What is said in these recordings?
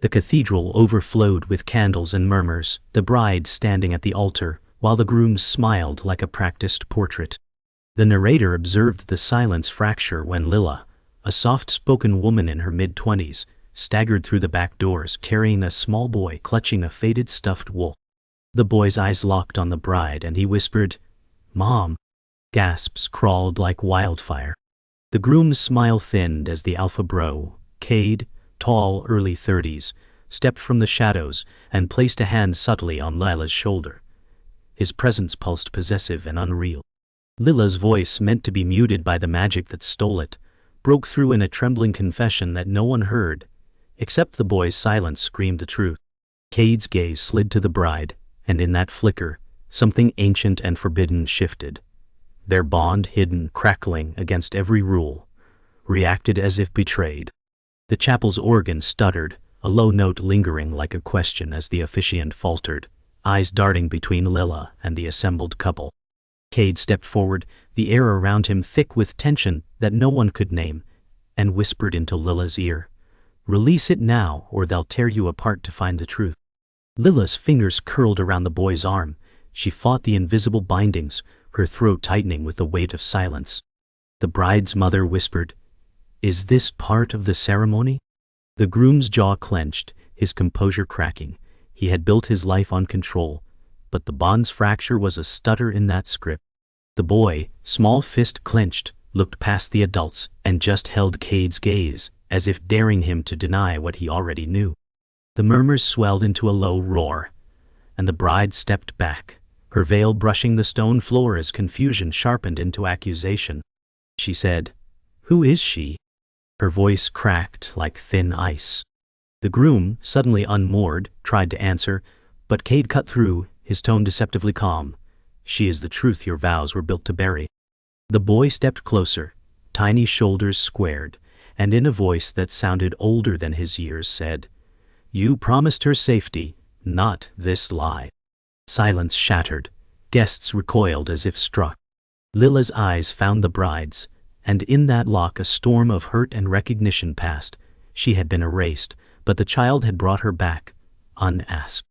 The cathedral overflowed with candles and murmurs, the bride standing at the altar, while the grooms smiled like a practiced portrait. The narrator observed the silence fracture when Lila, a soft-spoken woman in her mid-20s, staggered through the back doors carrying a small boy clutching a faded stuffed wolf. The boy's eyes locked on the bride and he whispered, "Mom." Gasps crawled like wildfire. The groom's smile thinned as the alpha bro, Cade, tall, early 30s, stepped from the shadows and placed a hand subtly on Lila's shoulder. His presence pulsed possessive and unreal. Lila's voice, meant to be muted by the magic that stole it, broke through in a trembling confession that no one heard, except the boy's silence screamed the truth. Cade's gaze slid to the bride, and in that flicker, something ancient and forbidden shifted. Their bond, hidden, crackling against every rule, reacted as if betrayed. The chapel's organ stuttered, a low note lingering like a question as the officiant faltered, eyes darting between Lila and the assembled couple. Cade stepped forward, the air around him thick with tension that no one could name, and whispered into Lila's ear, "Release it now, or they'll tear you apart to find the truth." Lila's fingers curled around the boy's arm. She fought the invisible bindings, her throat tightening with the weight of silence. The bride's mother whispered, "Is this part of the ceremony?" The groom's jaw clenched, his composure cracking. He had built his life on control, but the bond's fracture was a stutter in that script. The boy, small fist clenched, looked past the adults and just held Cade's gaze, as if daring him to deny what he already knew. The murmurs swelled into a low roar, and the bride stepped back, her veil brushing the stone floor as confusion sharpened into accusation. She said, "Who is she?" Her voice cracked like thin ice. The groom, suddenly unmoored, tried to answer, but Cade cut through, his tone deceptively calm. "She is the truth your vows were built to bury." The boy stepped closer, tiny shoulders squared, and in a voice that sounded older than his years said, "You promised her safety, not this lie." Silence shattered. Guests recoiled as if struck. Lila's eyes found the bride's, and in that lock a storm of hurt and recognition passed. She had been erased, but the child had brought her back, unasked.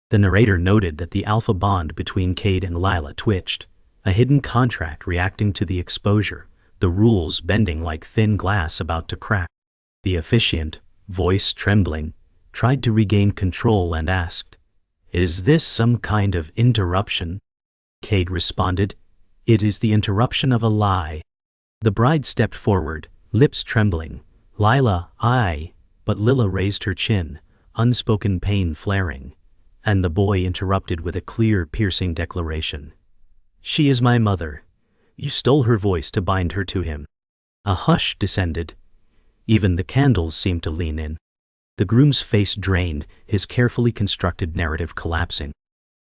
The narrator noted that the alpha bond between Cade and Lila twitched, a hidden contract reacting to the exposure, the rules bending like thin glass about to crack. The officiant, voice trembling, tried to regain control and asked, "Is this some kind of interruption?" Cade responded, "It is the interruption of a lie." The bride stepped forward, lips trembling. "Lila, I," but Lila raised her chin, unspoken pain flaring, and the boy interrupted with a clear, piercing declaration. "She is my mother. You stole her voice to bind her to him." A hush descended. Even the candles seemed to lean in. The groom's face drained, his carefully constructed narrative collapsing.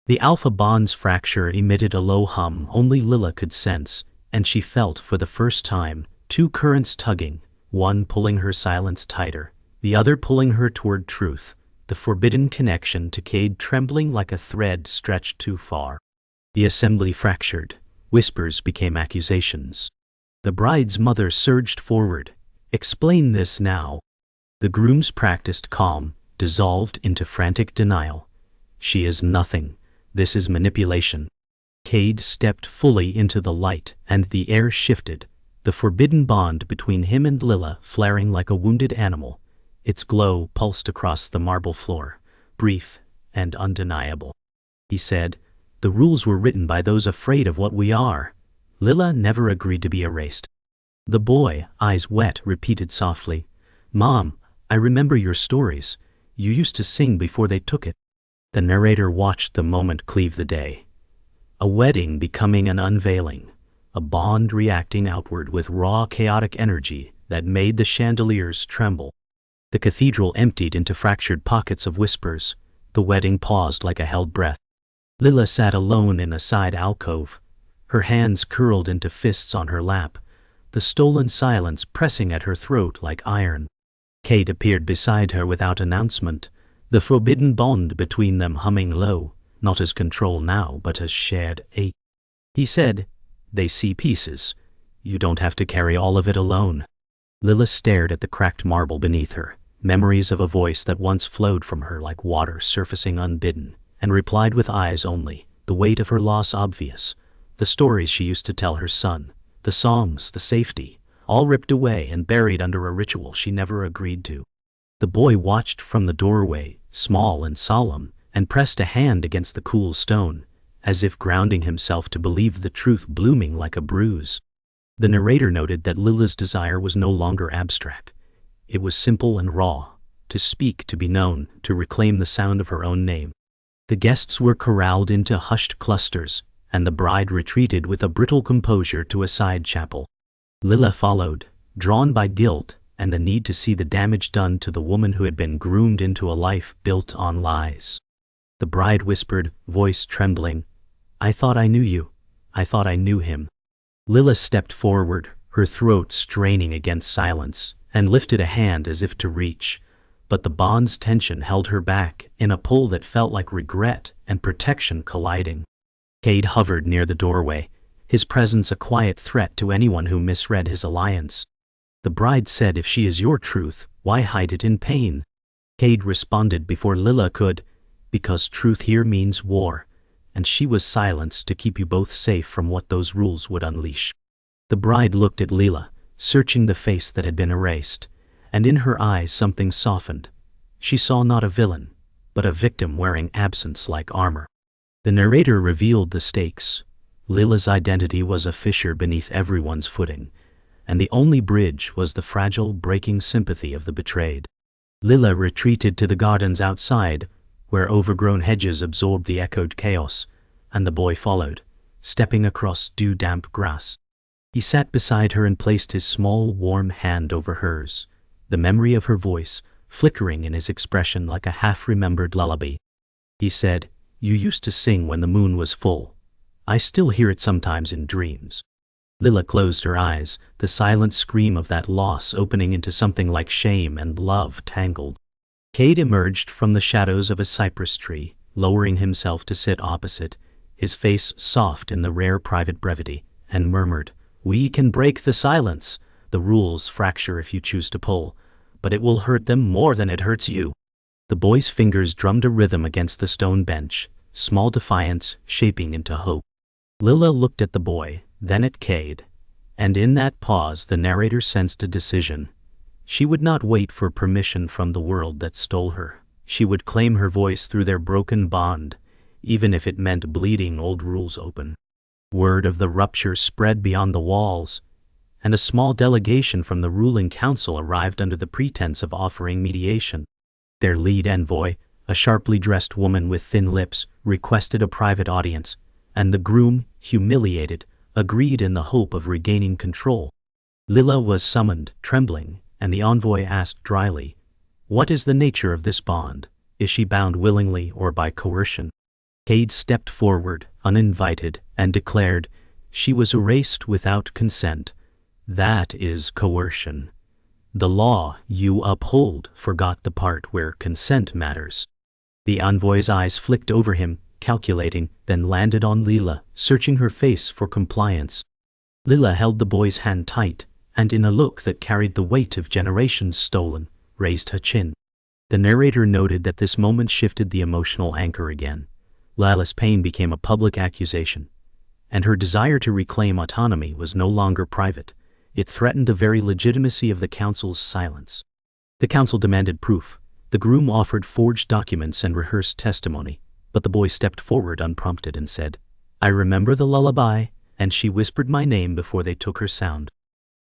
The alpha bond's fracture emitted a low hum only Lila could sense, and she felt for the first time two currents tugging, one pulling her silence tighter, the other pulling her toward truth, the forbidden connection to Cade trembling like a thread stretched too far. The assembly fractured. Whispers became accusations. The bride's mother surged forward. "Explain this now." The groom's practiced calm dissolved into frantic denial. "She is nothing. This is manipulation." Cade stepped fully into the light, and the air shifted, the forbidden bond between him and Lila flaring like a wounded animal. Its glow pulsed across the marble floor, brief and undeniable. He said, "The rules were written by those afraid of what we are. Lila never agreed to be erased." The boy, eyes wet, repeated softly, "Mom, I remember your stories. You used to sing before they took it." The narrator watched the moment cleave the day. A wedding becoming an unveiling, a bond reacting outward with raw, chaotic energy that made the chandeliers tremble. The cathedral emptied into fractured pockets of whispers. The wedding paused like a held breath. Lila sat alone in a side alcove, her hands curled into fists on her lap, the stolen silence pressing at her throat like iron. Cade appeared beside her without announcement, the forbidden bond between them humming low, not as control now but as shared ache. He said, "They see pieces. You don't have to carry all of it alone." Lila stared at the cracked marble beneath her, memories of a voice that once flowed from her like water surfacing unbidden, and replied with eyes only, the weight of her loss obvious. The stories she used to tell her son, the songs, the safety, all ripped away and buried under a ritual she never agreed to. The boy watched from the doorway, small and solemn, and pressed a hand against the cool stone, as if grounding himself to believe the truth blooming like a bruise. The narrator noted that Lila's desire was no longer abstract. It was simple and raw, to speak, to be known, to reclaim the sound of her own name. The guests were corralled into hushed clusters, and the bride retreated with a brittle composure to a side chapel. Lila followed, drawn by guilt and the need to see the damage done to the woman who had been groomed into a life built on lies. The bride whispered, voice trembling, "I thought I knew you. I thought I knew him." Lila stepped forward, her throat straining against silence, and lifted a hand as if to reach, but the bond's tension held her back in a pull that felt like regret and protection colliding. Cade hovered near the doorway, his presence a quiet threat to anyone who misread his alliance. The bride said, "If she is your truth, why hide it in pain?" Cade responded before Lila could, "Because truth here means war, and she was silenced to keep you both safe from what those rules would unleash." The bride looked at Lila, searching the face that had been erased, and in her eyes something softened. She saw not a villain, but a victim wearing absence like armor. The narrator revealed the stakes. Lila's identity was a fissure beneath everyone's footing, and the only bridge was the fragile, breaking sympathy of the betrayed. Lila retreated to the gardens outside, where overgrown hedges absorbed the echoed chaos, and the boy followed, stepping across dew-damp grass. He sat beside her and placed his small, warm hand over hers, the memory of her voice flickering in his expression like a half-remembered lullaby. He said, "You used to sing when the moon was full. I still hear it sometimes in dreams." Lila closed her eyes, the silent scream of that loss opening into something like shame and love tangled. Cade emerged from the shadows of a cypress tree, lowering himself to sit opposite, his face soft in the rare private brevity, and murmured, "We can break the silence. The rules fracture if you choose to pull, but it will hurt them more than it hurts you." The boy's fingers drummed a rhythm against the stone bench, small defiance shaping into hope. Lila looked at the boy, then at Cade, and in that pause the narrator sensed a decision. She would not wait for permission from the world that stole her. She would claim her voice through their broken bond, even if it meant bleeding old rules open. Word of the rupture spread beyond the walls, and a small delegation from the ruling council arrived under the pretense of offering mediation. Their lead envoy, a sharply dressed woman with thin lips, requested a private audience, and the groom, humiliated, agreed in the hope of regaining control. Lila was summoned, trembling, and the envoy asked dryly, "What is the nature of this bond? Is she bound willingly or by coercion?" Cade stepped forward, uninvited, and declared, "She was erased without consent. That is coercion. The law you uphold forgot the part where consent matters." The envoy's eyes flicked over him, calculating, then landed on Lila, searching her face for compliance. Lila held the boy's hand tight, and in a look that carried the weight of generations stolen, raised her chin. The narrator noted that this moment shifted the emotional anchor again. Lila's pain became a public accusation, and her desire to reclaim autonomy was no longer private. It threatened the very legitimacy of the council's silence. The council demanded proof. The groom offered forged documents and rehearsed testimony, but the boy stepped forward unprompted and said, "I remember the lullaby," and she whispered my name before they took her sound.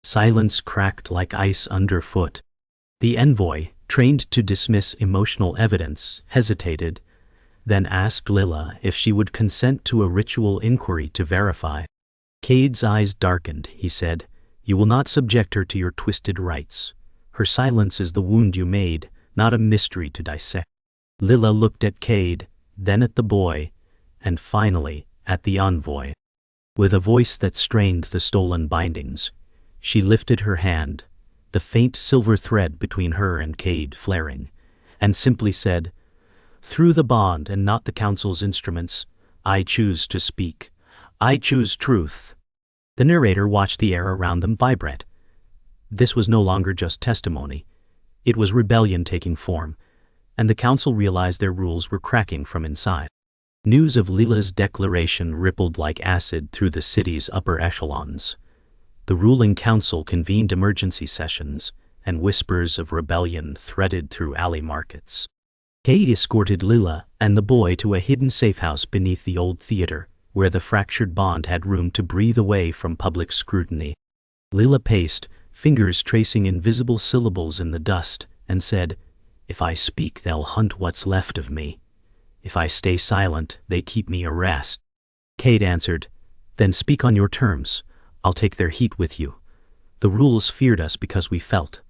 Silence cracked like ice underfoot. The envoy, trained to dismiss emotional evidence, hesitated, then asked Lila if she would consent to a ritual inquiry to verify. Cade's eyes darkened. He said, "You will not subject her to your twisted rites. Her silence is the wound you made, not a mystery to dissect." Lila looked at Cade, then at the boy, and finally at the envoy. With a voice that strained the stolen bindings, she lifted her hand, the faint silver thread between her and Cade flaring, and simply said, "Through the bond and not the council's instruments, I choose to speak. I choose truth." The narrator watched the air around them vibrate. This was no longer just testimony. It was rebellion taking form, and the council realized their rules were cracking from inside. News of Leela's declaration rippled like acid through the city's upper echelons. The ruling council convened emergency sessions, and whispers of rebellion threaded through alley markets. Kate escorted Leela and the boy to a hidden safehouse beneath the old theater, where the fractured bond had room to breathe away from public scrutiny. Leela paced, fingers tracing invisible syllables in the dust, and said, "If I speak, they'll hunt what's left of me. If I stay silent, they keep me harassed." Kate answered, "Then speak on your terms. I'll take their heat with you. The rules feared us because we felt.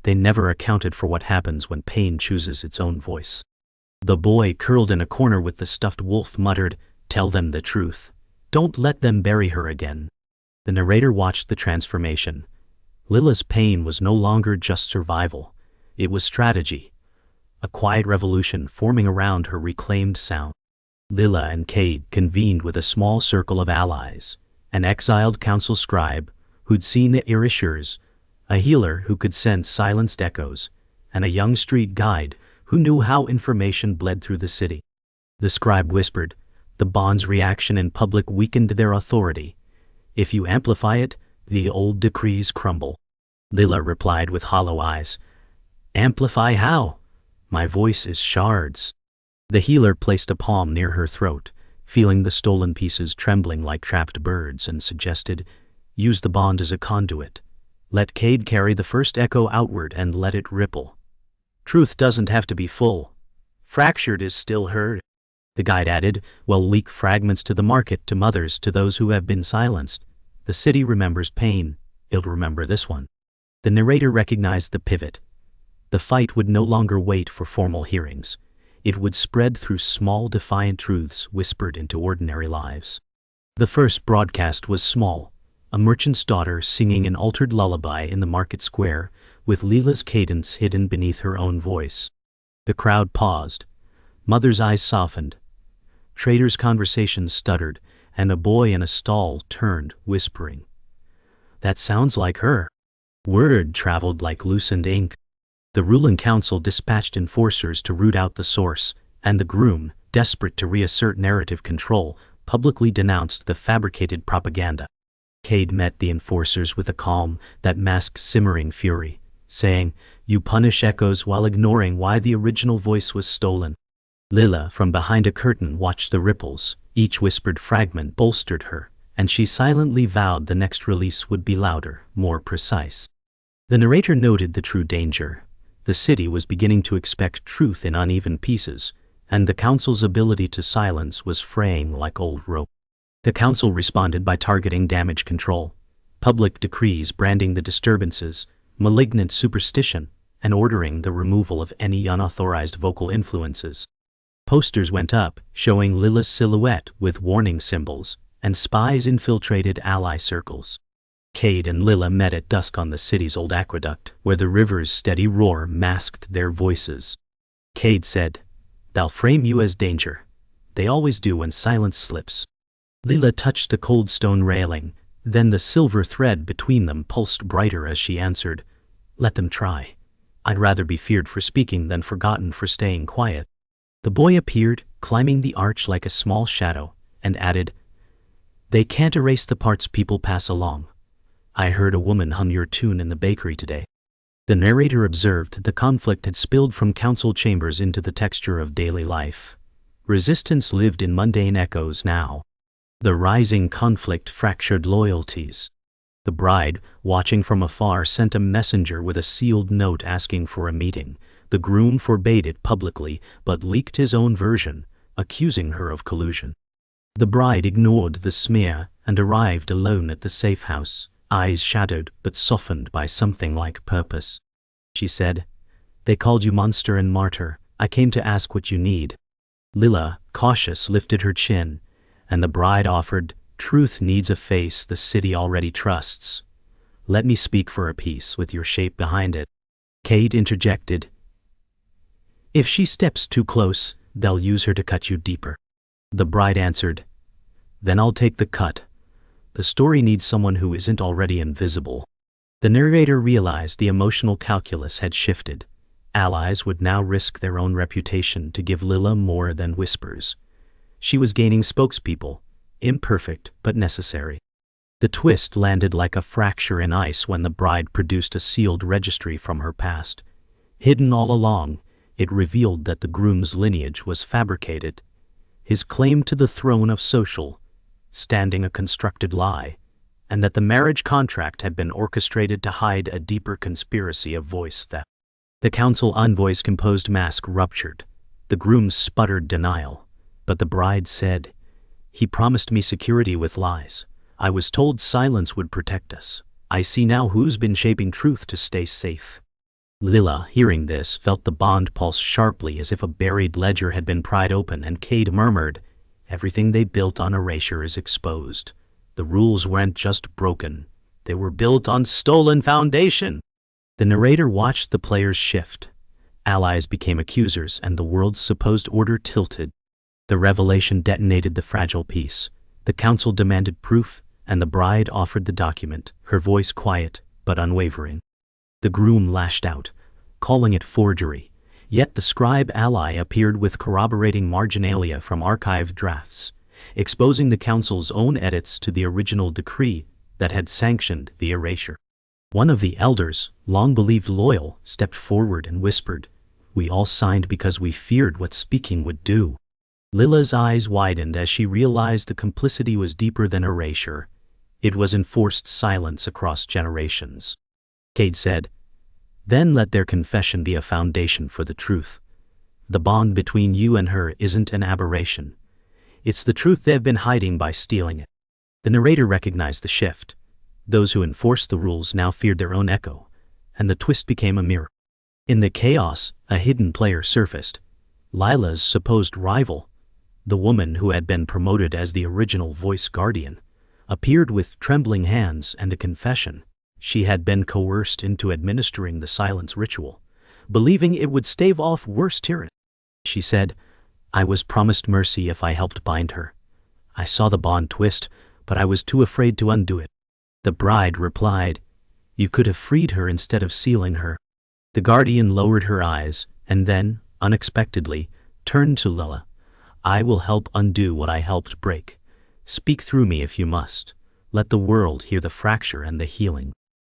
They never accounted for what happens when pain chooses its own voice." The boy, curled in a corner with the stuffed wolf, muttered, "Tell them the truth. Don't let them bury her again." The narrator watched the transformation. Leela's pain was no longer just survival. It was strategy. A quiet revolution forming around her reclaimed sound. Leela and Cade convened with a small circle of allies, an exiled council scribe who'd seen the erasures, a healer who could sense silenced echoes, and a young street guide who knew how information bled through the city. The scribe whispered, "The bond's reaction in public weakened their authority. If you amplify it, the old decrees crumble." Leela replied with hollow eyes, "Amplify how? My voice is shards." The healer placed a palm near her throat, feeling the stolen pieces trembling like trapped birds, and suggested, "Use the bond as a conduit. Let Cade carry the first echo outward and let it ripple. Truth doesn't have to be full. Fractured is still heard." The guide added, "We'll leak fragments to the market, to mothers, to those who have been silenced. The city remembers pain. It'll remember this one." The narrator recognized the pivot. The fight would no longer wait for formal hearings. It would spread through small, defiant truths whispered into ordinary lives. The first broadcast was small, a merchant's daughter singing an altered lullaby in the market square, with Leela's cadence hidden beneath her own voice. The crowd paused. Mothers' eyes softened. Traders' conversations stuttered, and a boy in a stall turned, whispering, "That sounds like her." Word traveled like loosened ink. The ruling council dispatched enforcers to root out the source, and the groom, desperate to reassert narrative control, publicly denounced the fabricated propaganda. Cade met the enforcers with a calm that masked simmering fury, saying, "You punish echoes while ignoring why the original voice was stolen." Leela, from behind a curtain, watched the ripples. Each whispered fragment bolstered her, and she silently vowed the next release would be louder, more precise. The narrator noted the true danger. The city was beginning to expect truth in uneven pieces, and the council's ability to silence was fraying like old rope. The council responded by targeting damage control, public decrees branding the disturbances, malignant superstition, and ordering the removal of any unauthorized vocal influences. Posters went up, showing Leela's silhouette with warning symbols, and spies infiltrated ally circles. Cade and Leela met at dusk on the city's old aqueduct, where the river's steady roar masked their voices. Cade said, "They'll frame you as danger. They always do when silence slips." Leela touched the cold stone railing, then the silver thread between them pulsed brighter as she answered, "Let them try. I'd rather be feared for speaking than forgotten for staying quiet." The boy appeared, climbing the arch like a small shadow, and added, "They can't erase the parts people pass along. I heard a woman hum your tune in the bakery today." The narrator observed the conflict had spilled from council chambers into the texture of daily life. Resistance lived in mundane echoes now. The rising conflict fractured loyalties. The bride, watching from afar, sent a messenger with a sealed note asking for a meeting. The groom forbade it publicly, but leaked his own version, accusing her of collusion. The bride ignored the smear and arrived alone at the safe house, eyes shadowed but softened by something like purpose. She said, "They called you monster and martyr. I came to ask what you need." Leela, cautious, lifted her chin, and the bride offered, "Truth needs a face the city already trusts. Let me speak for a piece with your shape behind it." Cade interjected, "If she steps too close, they'll use her to cut you deeper." The bride answered, "Then I'll take the cut. The story needs someone who isn't already invisible." The narrator realized the emotional calculus had shifted. Allies would now risk their own reputation to give Lila more than whispers. She was gaining spokespeople, imperfect but necessary. The twist landed like a fracture in ice when the bride produced a sealed registry from her past. Hidden all along, it revealed that the groom's lineage was fabricated, his claim to the throne of social standing a constructed lie, and that the marriage contract had been orchestrated to hide a deeper conspiracy of voice theft. The council envoy's composed mask ruptured. The groom sputtered denial, but the bride said, "He promised me security with lies. I was told silence would protect us. I see now who's been shaping truth to stay safe." Lila, hearing this, felt the bond pulse sharply as if a buried ledger had been pried open, and Cade murmured, "Everything they built on erasure is exposed. The rules weren't just broken. They were built on stolen foundation." The narrator watched the players shift. Allies became accusers, and the world's supposed order tilted. The revelation detonated the fragile peace. The council demanded proof, and the bride offered the document, her voice quiet but unwavering. The groom lashed out, calling it forgery, yet the scribe ally appeared with corroborating marginalia from archived drafts, exposing the council's own edits to the original decree that had sanctioned the erasure. One of the elders, long believed loyal, stepped forward and whispered, "We all signed because we feared what speaking would do." Lila's eyes widened as she realized the complicity was deeper than erasure. It was enforced silence across generations. Cade said, "Then let their confession be a foundation for the truth. The bond between you and her isn't an aberration. It's the truth they've been hiding by stealing it." The narrator recognized the shift. Those who enforced the rules now feared their own echo, and the twist became a mirror. In the chaos, a hidden player surfaced. Lila's supposed rival, the woman who had been promoted as the original voice guardian, appeared with trembling hands and a confession. She had been coerced into administering the silence ritual, believing it would stave off worse tyranny. She said, "I was promised mercy if I helped bind her. I saw the bond twist, but I was too afraid to undo it." The bride replied, "You could have freed her instead of sealing her." The guardian lowered her eyes, and then, unexpectedly, turned to Lila. "I will help undo what I helped break. Speak through me if you must. Let the world hear the fracture and the healing."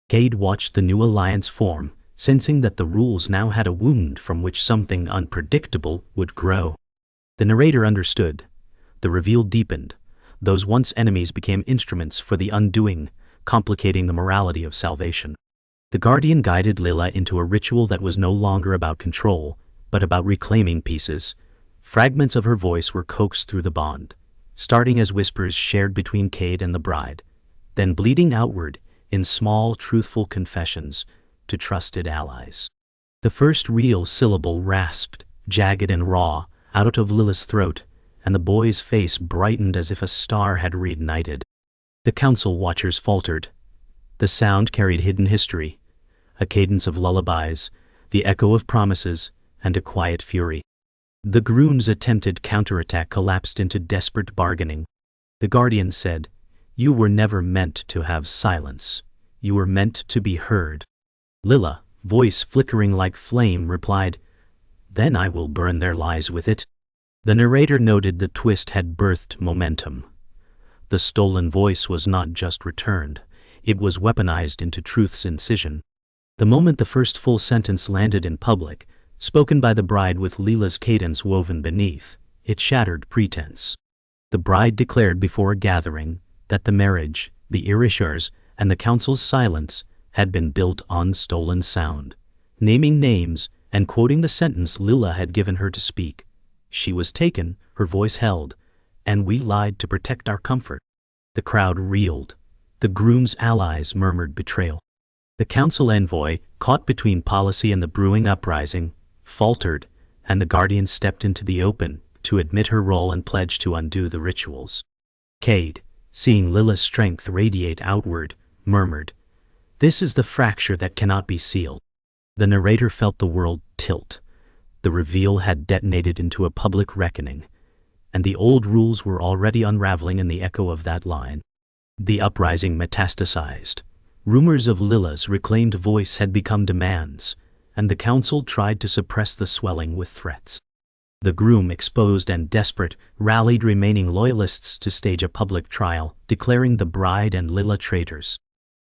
Cade watched the new alliance form, sensing that the rules now had a wound from which something unpredictable would grow. The narrator understood. The reveal deepened. Those once enemies became instruments for the undoing, complicating the morality of salvation. The guardian guided Lila into a ritual that was no longer about control, but about reclaiming pieces. Fragments of her voice were coaxed through the bond, starting as whispers shared between Cade and the bride, then bleeding outward in small, truthful confessions to trusted allies. The first real syllable rasped, jagged and raw, out of Lila's throat, and the boy's face brightened as if a star had reignited. The council watchers faltered. The sound carried hidden history, a cadence of lullabies, the echo of promises, and a quiet fury. The groom's attempted counterattack collapsed into desperate bargaining. The guardian said, "You were never meant to have silence. You were meant to be heard." Lila, voice flickering like flame, replied, "Then I will burn their lies with it." The narrator noted the twist had birthed momentum. The stolen voice was not just returned, it was weaponized into truth's incision. The moment the first full sentence landed in public, spoken by the bride with Lila's cadence woven beneath, it shattered pretense. The bride declared before a gathering that the marriage, the erasures, and the council's silence had been built on stolen sound, naming names and quoting the sentence Lila had given her to speak. She was taken, her voice held, and we lied to protect our comfort. The crowd reeled. The groom's allies murmured betrayal. The council envoy, caught between policy and the brewing uprising, faltered, and the guardian stepped into the open to admit her role and pledge to undo the rituals. Cade, seeing Lila's strength radiate outward, murmured, "This is the fracture that cannot be sealed." The narrator felt the world tilt. The reveal had detonated into a public reckoning, and the old rules were already unraveling in the echo of that line. The uprising metastasized. Rumors of Lila's reclaimed voice had become demands, and the council tried to suppress the swelling with threats. The groom, exposed and desperate, rallied remaining loyalists to stage a public trial, declaring the bride and Lila traitors.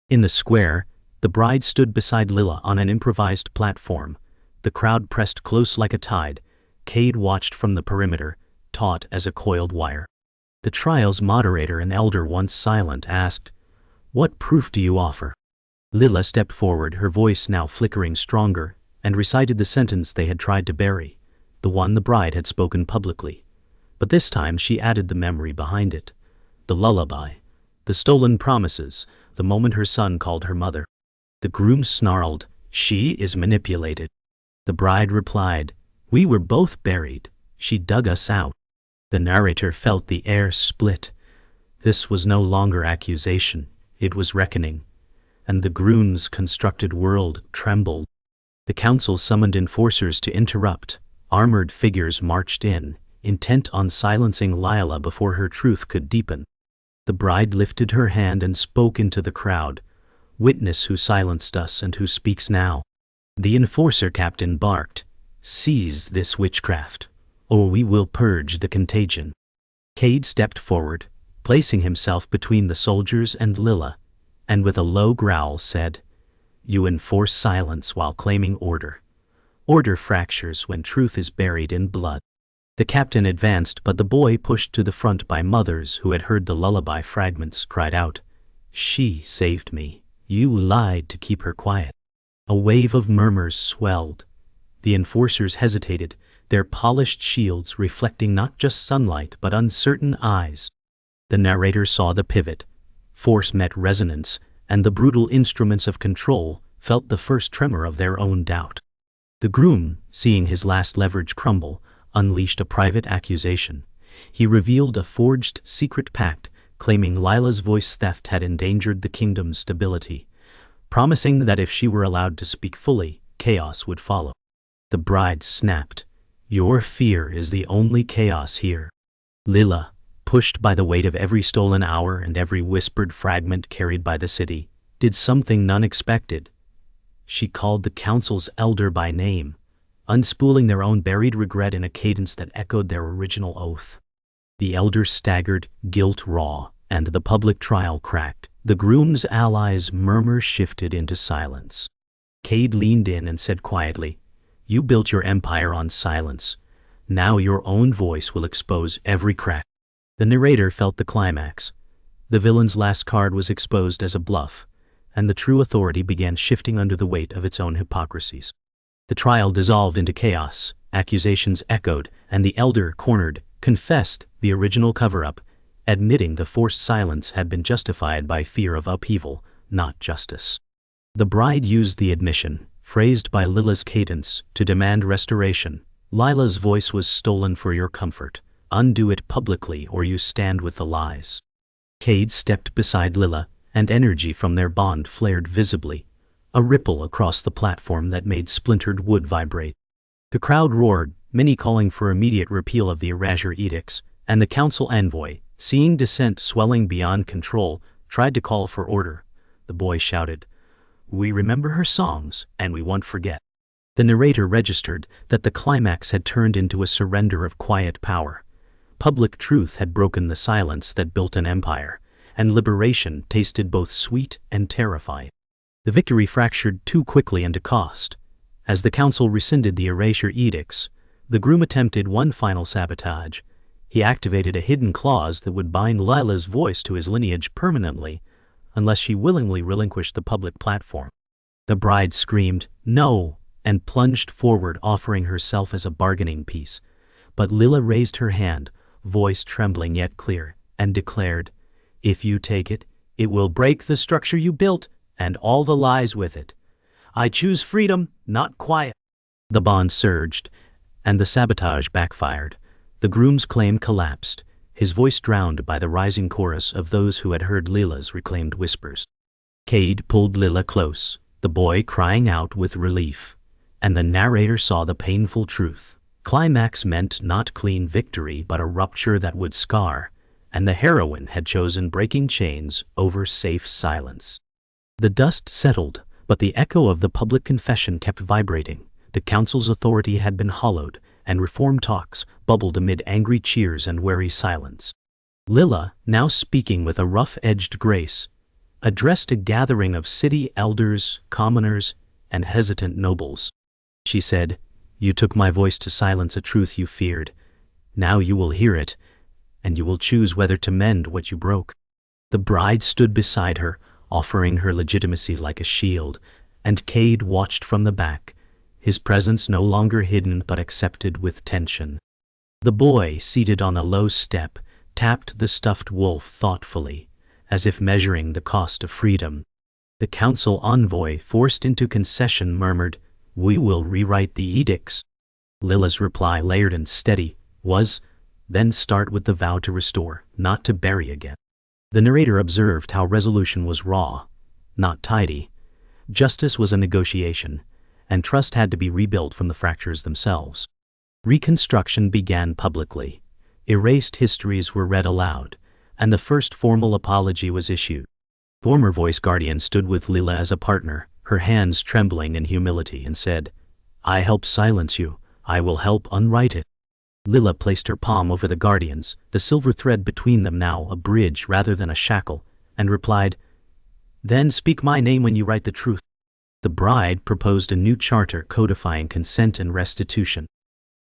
In the square, the bride stood beside Lila on an improvised platform. The crowd pressed close like a tide. Cade watched from the perimeter, taut as a coiled wire. The trial's moderator, an elder once silent, asked, "What proof do you offer?" Lila stepped forward, her voice now flickering stronger, and recited the sentence they had tried to bury, the one the bride had spoken publicly. But this time she added the memory behind it. The lullaby, the stolen promises, the moment her son called her mother. The groom snarled, "She is manipulated." The bride replied, "We were both buried. She dug us out." The narrator felt the air split. This was no longer accusation, it was reckoning. And the groom's constructed world trembled. The council summoned enforcers to interrupt. Armored figures marched in, intent on silencing Lila before her truth could deepen. The bride lifted her hand and spoke into the crowd. "Witness who silenced us and who speaks now." The enforcer captain barked, "Seize this witchcraft, or we will purge the contagion." Cade stepped forward, placing himself between the soldiers and Lila, and with a low growl said, "You enforce silence while claiming order. Order fractures when truth is buried in blood." The captain advanced, but the boy, pushed to the front by mothers who had heard the lullaby fragments, cried out, "She saved me. You lied to keep her quiet." A wave of murmurs swelled. The enforcers hesitated, their polished shields reflecting not just sunlight but uncertain eyes. The narrator saw the pivot. Force met resonance, and the brutal instruments of control felt the first tremor of their own doubt. The groom, seeing his last leverage crumble, unleashed a private accusation. He revealed a forged secret pact, claiming Lila's voice theft had endangered the kingdom's stability, promising that if she were allowed to speak fully, chaos would follow. The bride snapped, "Your fear is the only chaos here." Lila, pushed by the weight of every stolen hour and every whispered fragment carried by the city, did something unexpected. She called the council's elder by name, unspooling their own buried regret in a cadence that echoed their original oath. The elder staggered, guilt raw, and the public trial cracked. The groom's allies' murmurs shifted into silence. Cade leaned in and said quietly, "You built your empire on silence. Now your own voice will expose every crack." The narrator felt the climax. The villain's last card was exposed as a bluff, and the true authority began shifting under the weight of its own hypocrisies. The trial dissolved into chaos, accusations echoed, and the elder, cornered, confessed the original cover-up, admitting the forced silence had been justified by fear of upheaval, not justice. The bride used the admission, phrased by Lila's cadence, to demand restoration. "Lila's voice was stolen for your comfort. Undo it publicly or you stand with the lies." Cade stepped beside Lila, and energy from their bond flared visibly, a ripple across the platform that made splintered wood vibrate. The crowd roared, many calling for immediate repeal of the erasure edicts, and the council envoy, seeing dissent swelling beyond control, tried to call for order. The boy shouted, "We remember her songs, and we won't forget." The narrator registered that the climax had turned into a surrender of quiet power. Public truth had broken the silence that built an empire, and liberation tasted both sweet and terrifying. The victory fractured too quickly into cost. As the council rescinded the erasure edicts, the groom attempted one final sabotage. He activated a hidden clause that would bind Lila's voice to his lineage permanently, unless she willingly relinquished the public platform. The bride screamed, "No!" and plunged forward, offering herself as a bargaining piece. But Lila raised her hand, voice trembling yet clear, and declared, "If you take it, it will break the structure you built, and all the lies with it. I choose freedom, not quiet." The bond surged, and the sabotage backfired. The groom's claim collapsed, his voice drowned by the rising chorus of those who had heard Lila's reclaimed whispers. Cade pulled Lila close, the boy crying out with relief, and the narrator saw the painful truth. Climax meant not clean victory but a rupture that would scar, and the heroine had chosen breaking chains over safe silence. The dust settled, But the echo of the public confession kept vibrating. The council's authority had been hollowed, and reform talks bubbled amid angry cheers and wary silence. Lilla, now speaking with a rough-edged grace, addressed a gathering of city elders, commoners, and hesitant nobles. She said, "You took my voice to silence a truth you feared. Now you will hear it, and you will choose whether to mend what you broke." The bride stood beside her, offering her legitimacy like a shield, and Cade watched from the back, his presence no longer hidden but accepted with tension. The boy, seated on a low step, tapped the stuffed wolf thoughtfully, as if measuring the cost of freedom. The council envoy, forced into concession, murmured, "We will rewrite the edicts." Lilla's reply, layered and steady, was, "Then start with the vow to restore, not to bury again." The narrator observed how resolution was raw, not tidy. Justice was a negotiation, and trust had to be rebuilt from the fractures themselves. Reconstruction began publicly. Erased histories were read aloud, and the first formal apology was issued. Former voice guardian stood with Lilla as a partner, her hands trembling in humility, and said, "I helped silence you, I will help unwrite it." Lilla placed her palm over the guardian's, the silver thread between them now a bridge rather than a shackle, and replied, "Then speak my name when you write the truth." The bride proposed a new charter codifying consent and restitution.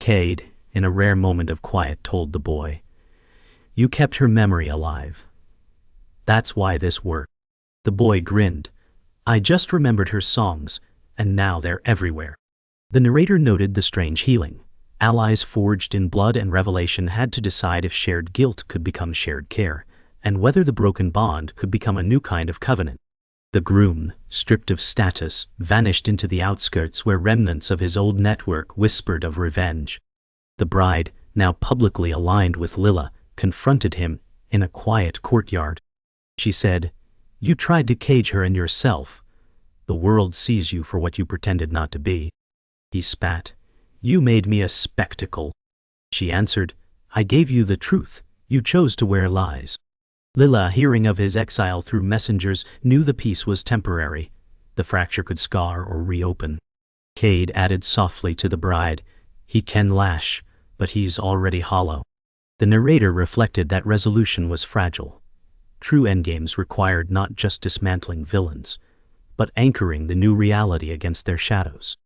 Cade, in a rare moment of quiet, told the boy, "You kept her memory alive. That's why this worked." The boy grinned. "I just remembered her songs, and now they're everywhere." The narrator noted the strange healing. Allies forged in blood and revelation had to decide if shared guilt could become shared care, and whether the broken bond could become a new kind of covenant. The groom, stripped of status, vanished into the outskirts where remnants of his old network whispered of revenge. The bride, now publicly aligned with Lilla, confronted him in a quiet courtyard. She said, "You tried to cage her and yourself. The world sees you for what you pretended not to be." He spat. "You made me a spectacle." She answered, "I gave you the truth. You chose to wear lies." Lilla, hearing of his exile through messengers, knew the peace was temporary. The fracture could scar or reopen. Cade added softly to the bride, "He can lash, but he's already hollow." The narrator reflected that resolution was fragile. True endgames required not just dismantling villains, but anchoring the new reality against their shadows.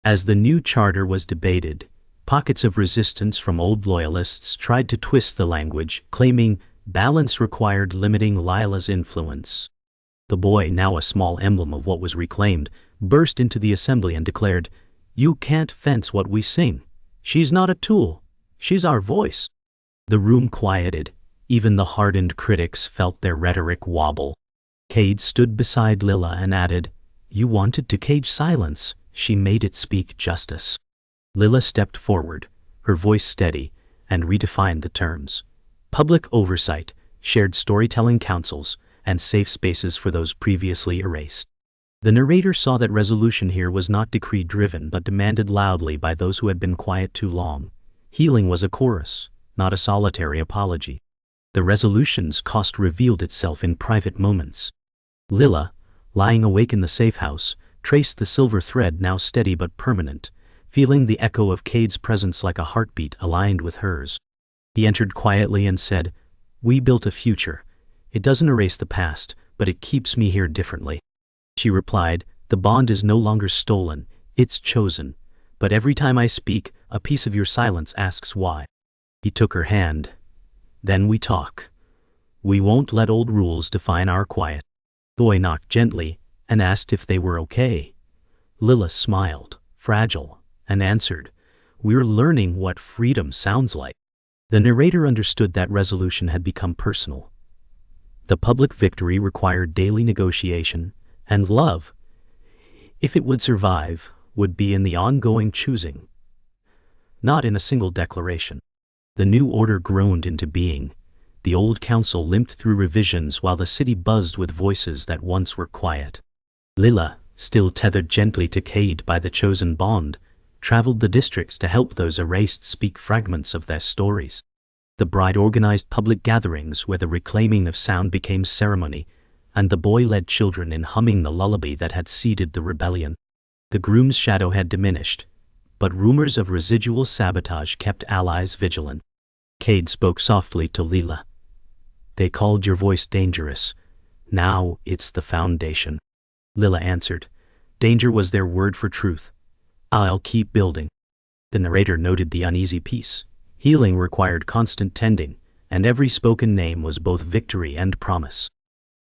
As the new charter was debated, pockets of resistance from old loyalists tried to twist the language, claiming balance required limiting Lila's influence. The boy, now a small emblem of what was reclaimed, burst into the assembly and declared, "You can't fence what we sing. She's not a tool. She's our voice." The room quieted. Even the hardened critics felt their rhetoric wobble. Cade stood beside Lilla and added, "You wanted to cage silence. She made it speak justice." Lilla stepped forward, her voice steady, and redefined the terms. Public oversight, shared storytelling councils, and safe spaces for those previously erased. The narrator saw that resolution here was not decree-driven but demanded loudly by those who had been quiet too long. Healing was a chorus, not a solitary apology. The resolution's cost revealed itself in private moments. Lilla, lying awake in the safe house, traced the silver thread, now steady but permanent, feeling the echo of Cade's presence like a heartbeat aligned with hers. He entered quietly and said, "We built a future. It doesn't erase the past, but it keeps me here differently." She replied, "The bond is no longer stolen, it's chosen. But every time I speak, a piece of your silence asks why." He took her hand. "Then we talk. We won't let old rules define our quiet." The boy knocked gently and asked if they were okay. Lilla smiled, fragile, and answered, "We're learning what freedom sounds like." The narrator understood that resolution had become personal. The public victory required daily negotiation, and love, if it would survive, would be in the ongoing choosing, not in a single declaration. The new order groaned into being. The old council limped through revisions while the city buzzed with voices that once were quiet. Lilla, still tethered gently to Cade by the chosen bond, traveled the districts to help those erased speak fragments of their stories. The bride organized public gatherings where the reclaiming of sound became ceremony, and the boy led children in humming the lullaby that had seeded the rebellion. The groom's shadow had diminished, but rumors of residual sabotage kept allies vigilant. Cade spoke softly to Leela. They called your voice dangerous. Now it's the foundation. Lila answered. Danger was their word for truth. I'll keep building. The narrator noted the uneasy peace. Healing required constant tending, and every spoken name was both victory and promise.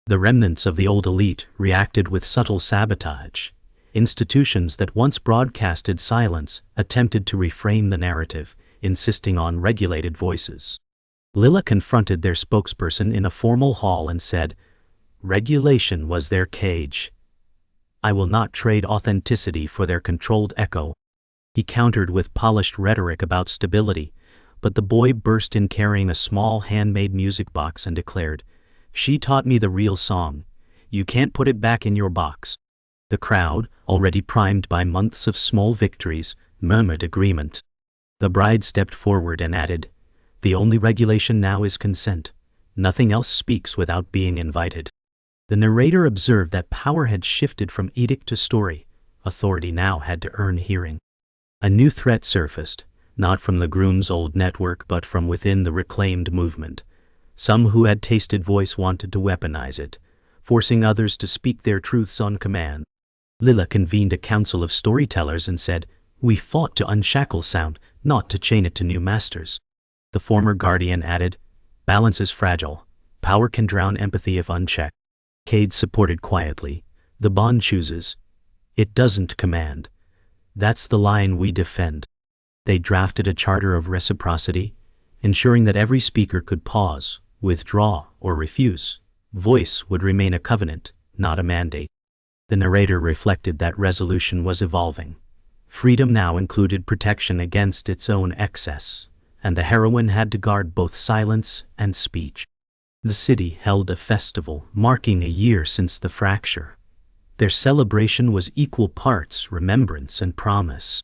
The remnants of the old elite reacted with subtle sabotage. Institutions that once broadcasted silence attempted to reframe the narrative, insisting on regulated voices. Lila confronted their spokesperson in a formal hall and said, regulation was their cage. I will not trade authenticity for their controlled echo. He countered with polished rhetoric about stability, but the boy burst in carrying a small handmade music box and declared, she taught me the real song. You can't put it back in your box. The crowd, already primed by months of small victories, murmured agreement. The bride stepped forward and added, the only regulation now is consent. Nothing else speaks without being invited. The narrator observed that power had shifted from edict to story. Authority now had to earn hearing. A new threat surfaced, not from the groom's old network but from within the reclaimed movement. Some who had tasted voice wanted to weaponize it, forcing others to speak their truths on command. Lila convened a council of storytellers and said, we fought to unshackle sound, not to chain it to new masters. The former guardian added, balance is fragile. Power can drown empathy if unchecked. Cade supported quietly. The bond chooses. It doesn't command. That's the line we defend. They drafted a charter of reciprocity, ensuring that every speaker could pause, withdraw, or refuse. Voice would remain a covenant, not a mandate. The narrator reflected that resolution was evolving. Freedom now included protection against its own excess, and the heroine had to guard both silence and speech. The city held a festival marking a year since the fracture. Their celebration was equal parts remembrance and promise.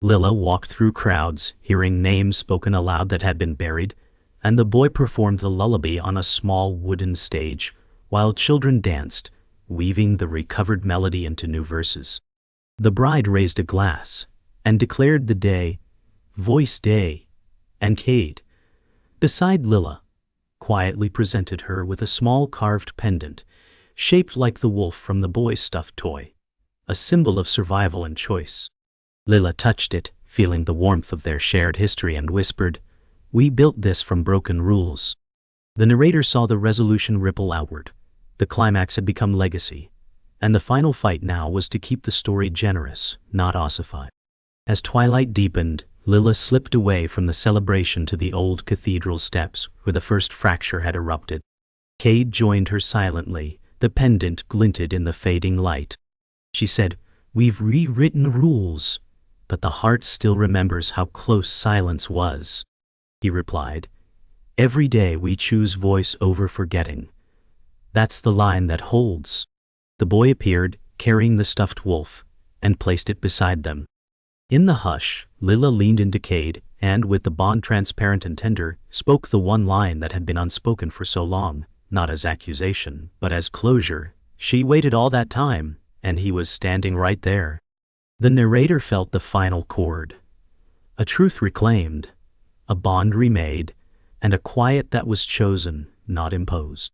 Lila walked through crowds, hearing names spoken aloud that had been buried, and the boy performed the lullaby on a small wooden stage, while children danced, weaving the recovered melody into new verses. The bride raised a glass and declared the day, Voice Day, and Cade, beside Lila, quietly presented her with a small carved pendant, shaped like the wolf from the boy's stuffed toy, a symbol of survival and choice. Lila touched it, feeling the warmth of their shared history, and whispered, we built this from broken rules. The narrator saw the resolution ripple outward. The climax had become legacy, and the final fight now was to keep the story generous, not ossified. As twilight deepened, Lila slipped away from the celebration to the old cathedral steps where the first fracture had erupted. Cade joined her silently. The pendant glinted in the fading light. She said, we've rewritten rules, but the heart still remembers how close silence was. He replied, every day we choose voice over forgetting. That's the line that holds. The boy appeared, carrying the stuffed wolf, and placed it beside them. In the hush, Lila leaned into Cade, and with the bond transparent and tender, spoke the one line that had been unspoken for so long, not as accusation, but as closure. She waited all that time, and he was standing right there. The narrator felt the final chord. A truth reclaimed, a bond remade, and a quiet that was chosen, not imposed.